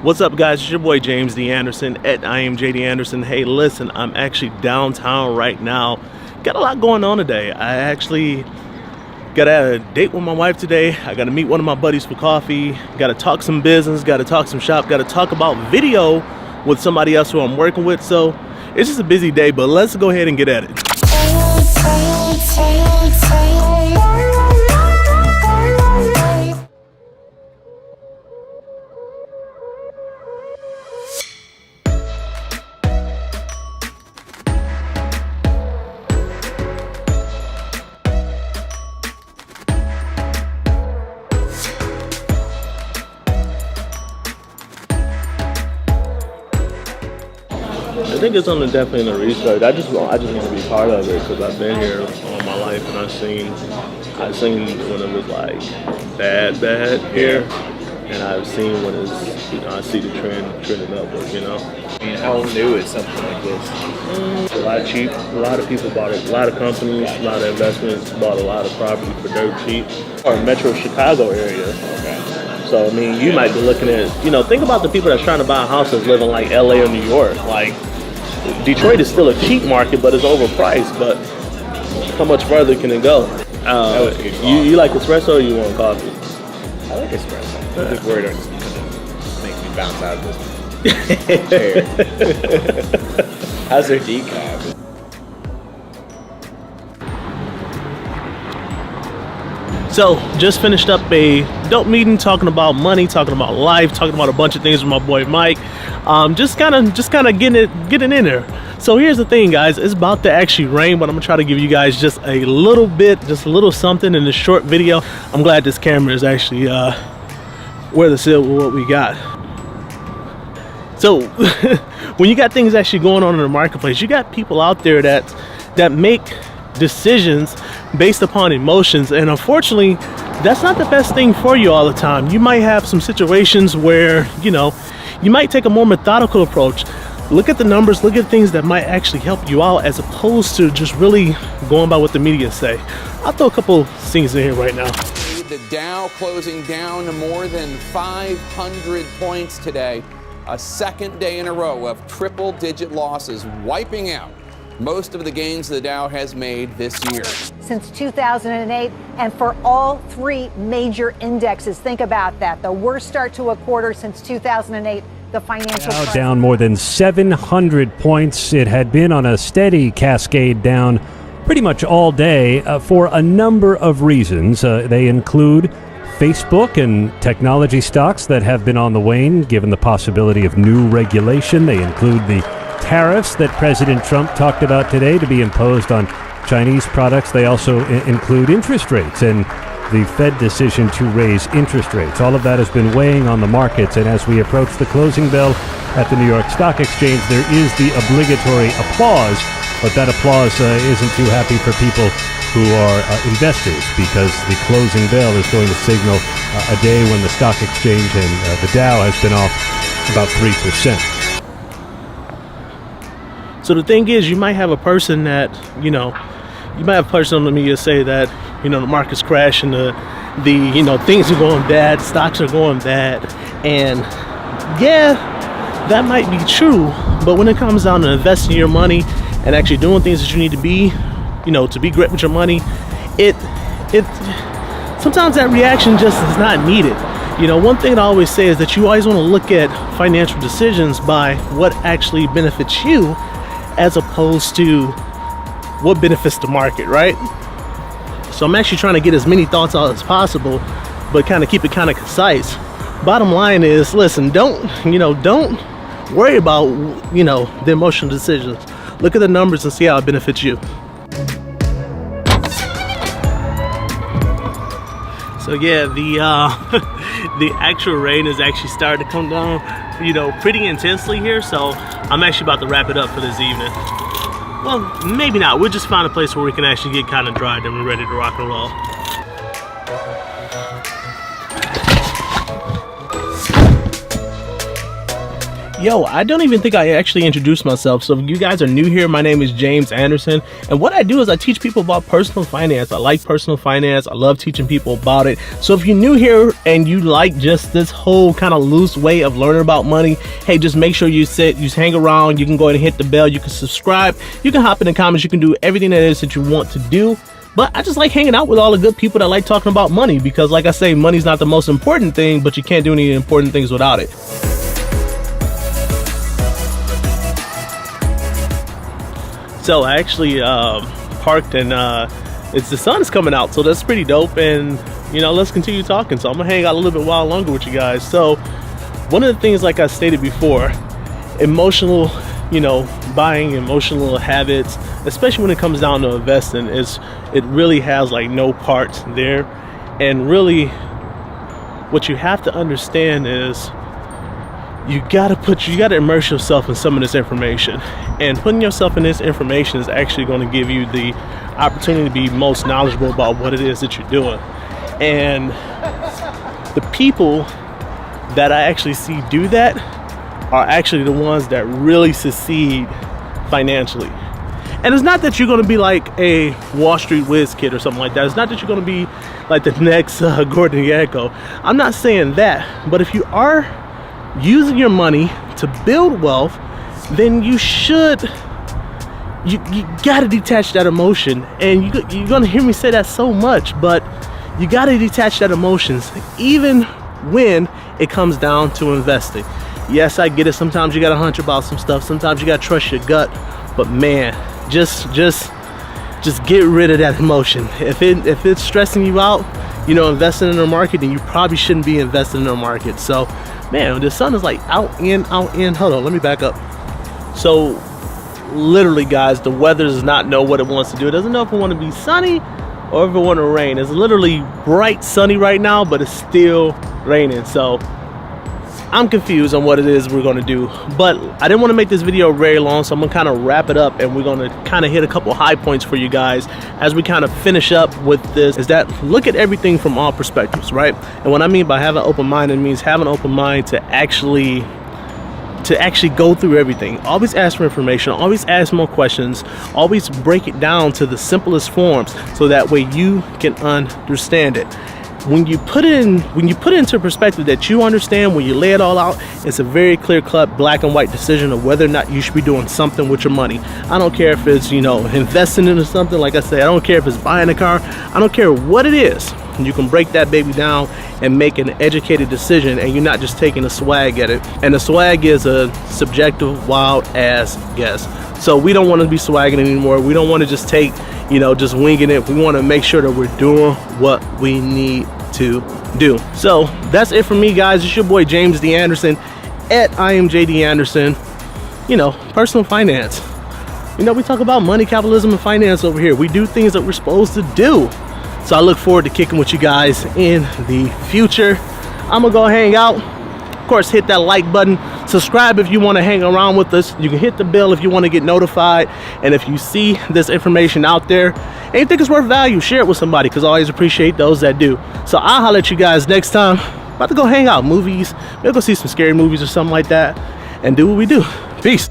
What's up, guys? It's your boy James D. Anderson at I am JD Anderson. Hey, listen, I'm actually downtown right now. Got a lot going on today. I actually got a date with my wife today. I got to meet one of my buddies for coffee. Got to talk some business. Got to talk some shop. Got to talk about video with somebody else who I'm working with. So it's just a busy day, but let's go ahead and get at it. I think it's definitely in the research. I just want to be part of it because I've been here all my life and I've seen when it was like bad here, and I've seen when it's I see the trending upward. I mean, how new is something like this? A lot cheap. A lot of people bought it. A lot of companies, a lot of investments bought a lot of property for dirt cheap. Or Metro Chicago area. Okay. So I mean, you might be looking at think about the people that's trying to buy a house that's living like LA or New York. Like Detroit is still a cheap market, but it's overpriced. But how much further can it go? You like espresso or you want coffee? I like espresso. I'm just worried it's gonna make me bounce out of this chair. How's their decaf? So just finished up a dope meeting, talking about money, talking about life, talking about a bunch of things with my boy Mike. Just kind of getting in there. So here's the thing, guys. It's about to actually rain, but I'm gonna try to give you guys just a little something in this short video. I'm glad this camera is actually where the seal with what we got. So when you got things actually going on in the marketplace, you got people out there that make decisions based upon emotions, and unfortunately that's not the best thing for you all the time. You might have some situations where you might take a more methodical approach. Look at the numbers, look at things that might actually help you out, as opposed to just really going by what the media say. I'll throw a couple things in here right now. The Dow closing down more than 500 points today, a second day in a row of triple-digit losses, wiping out most of the gains the Dow has made this year. Since 2008, and for all three major indexes. Think about that. The worst start to a quarter since 2008, the financial crisis. Down more than 700 points. It had been on a steady cascade down pretty much all day for a number of reasons. They include Facebook and technology stocks that have been on the wane given the possibility of new regulation. They include the tariffs that President Trump talked about today to be imposed on Chinese products. They also include interest rates and the Fed decision to raise interest rates. All of that has been weighing on the markets, and as we approach the closing bell at the New York Stock Exchange, there is the obligatory applause, but that applause isn't too happy for people who are investors, because the closing bell is going to signal a day when the stock exchange and the Dow has been off about 3%. So the thing is, you might have a person that, on the media say that, the market's crashing, the things are going bad, stocks are going bad. And yeah, that might be true. But when it comes down to investing your money and actually doing things that you need to be, to be great with your money, it sometimes that reaction just is not needed. One thing I always say is that you always want to look at financial decisions by what actually benefits you, as opposed to what benefits the market, right? So I'm actually trying to get as many thoughts out as possible, but kind of keep it kind of concise. Bottom line is, listen, don't worry about, the emotional decisions. Look at the numbers and see how it benefits you. So yeah, the actual rain is actually starting to come down, pretty intensely here. So I'm actually about to wrap it up for this evening. Well, maybe not. We'll just find a place where we can actually get kind of dry, then we're ready to rock and roll. Yo, I don't even think I actually introduced myself. So if you guys are new here, my name is James Anderson. And what I do is I teach people about personal finance. I like personal finance. I love teaching people about it. So if you're new here and you like just this whole kind of loose way of learning about money, hey, just make sure you hang around. You can go ahead and hit the bell. You can subscribe. You can hop in the comments. You can do everything that is that you want to do. But I just like hanging out with all the good people that like talking about money, because like I say, money's not the most important thing, but you can't do any important things without it. So I actually parked, and the sun's coming out, so that's pretty dope. And you know, let's continue talking. So I'm gonna hang out a little bit while longer with you guys. So one of the things, like I stated before, emotional, buying, emotional habits, especially when it comes down to investing, it really has like no parts there. And really, what you have to understand is you gotta immerse yourself in some of this information, and putting yourself in this information is actually going to give you the opportunity to be most knowledgeable about what it is that you're doing. And the people that I actually see do that are actually the ones that really succeed financially. And it's not that you're going to be like a Wall Street whiz kid or something like that. It's not that you're going to be like the next Gordon Gekko. I'm not saying that, but if you are using your money to build wealth, then you gotta detach that emotion. And you're gonna hear me say that so much, but you gotta detach that emotions, even when it comes down to investing. Yes, I get it. Sometimes you gotta hunch about some stuff. Sometimes you gotta trust your gut. But man, just get rid of that emotion. If it's stressing you out, investing in the market, then you probably shouldn't be investing in the market. So man, the sun is like out in. Hold on, let me back up. So literally, guys, the weather does not know what it wants to do. It doesn't know if it want to be sunny or if it want to rain. It's literally bright sunny right now, but it's still raining. So I'm confused on what it is we're going to do. But I didn't want to make this video very long, so I'm going to kind of wrap it up, and we're going to kind of hit a couple high points for you guys as we kind of finish up with this. Is that look at everything from all perspectives, right? And what I mean by having an open mind, it means having an open mind to actually go through everything. Always ask for information, always ask more questions, always break it down to the simplest forms, so that way you can understand it. When you put it into perspective that you understand, when you lay it all out, it's a very clear-cut black and white decision of whether or not you should be doing something with your money. I don't care if it's investing into something. Like I said, I don't care if it's buying a car. I don't care what it is. You can break that baby down and make an educated decision, and you're not just taking a swag at it. And the swag is a subjective, wild ass guess. So we don't want to be swagging anymore. We don't want to just take, just winging it. We want to make sure that we're doing what we need to do. So that's it for me, guys. It's your boy James D. Anderson at IamJD Anderson. Personal finance. We talk about money, capitalism, and finance over here. We do things that we're supposed to do. So I look forward to kicking with you guys in the future. I'm gonna go hang out. Of course, hit that like button. Subscribe if you want to hang around with us. You can hit the bell if you want to get notified. And if you see this information out there and you think it's worth value, share it with somebody, because I always appreciate those that do. So I'll holler at you guys next time. About to go hang out, movies. Maybe go see some scary movies or something like that, and do what we do. Peace.